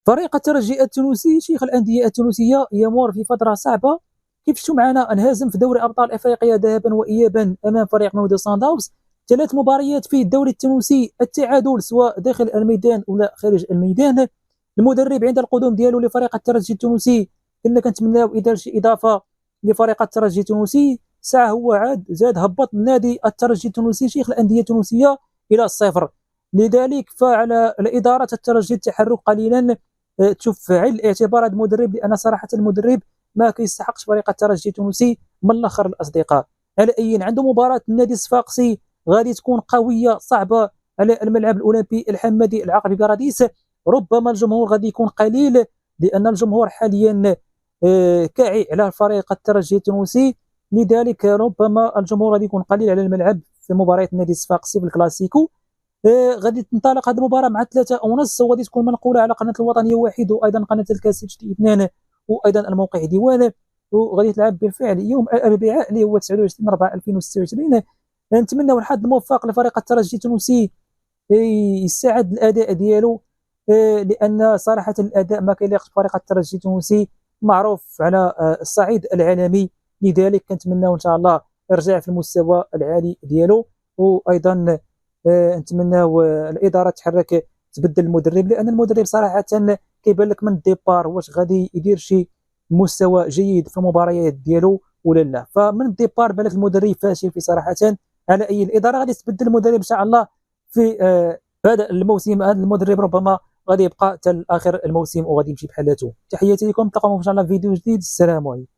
فريق الترجي التونسي شيخ الأندية التونسية يمر في فترة صعبة. كيف شفتوا معنا انهزم في دوري أبطال إفريقيا ذهابا وإيابا أمام فريق مولودي صن داونز. 3 مباريات في الدوري التونسي التعادل سواء داخل الميدان ولا خارج الميدان. المدرب عند القدوم ديالو لفريق الترجي التونسي كنا كنتمناو يدير شي إضافة لفريق الترجي التونسي. ساعة هو عاد زاد هبط نادي الترجي التونسي شيخ الأندية التونسية إلى الصفر. لذلك فعلى الإدارة الترجي التحرك قليلا، تفعل الاعتبار هذا المدرب، لان صراحه المدرب ما كيستحقش فريق الترجي التونسي من الاخر الاصدقاء. على اي عنده مباراه النادي الصفاقسي غادي تكون قويه صعبه على الملعب الاولمبي الحمدي العقربي باراديس. ربما الجمهور غادي يكون قليل لان الجمهور حاليا كاعي على فريق الترجي التونسي. لذلك ربما الجمهور غادي يكون قليل على الملعب في مباراه النادي الصفاقسي في الكلاسيكو. غادي تنطلق هذه المباراه مع 3:30 وغادي تكون منقوله على قناه الوطنيه واحد وايضا قناه الكاسيت اثنان وايضا الموقع ديوان. وغادي تلعب بالفعل يوم الاربعاء اللي هو 29/4/2026. نتمنى الحظ الموفق لفريق الترجي التونسي يستعد الاداء ديالو، لان صراحه الاداء ما كيليقش بفريق الترجي التونسي معروف على الصعيد العالمي. لذلك كنتمناو ان شاء الله يرجع في المستوى العالي ديالو. وايضا نتمناو الاداره تحرك تبدل المدرب، لان المدرب صراحه كيبان لك من الديبار واش غادي يدير شي مستوى جيد في المباريات ديالو ولا لا. فمن الديبار بان لك المدرب فاشل في صراحه. على اي الاداره غادي تبدل المدرب ان شاء الله في هذا الموسم. هذا المدرب ربما غادي يبقى حتى اخر الموسم وغادي يمشي بحالته. تحياتي لكم، نلقاكم ان شاء الله في فيديو جديد. السلام عليكم.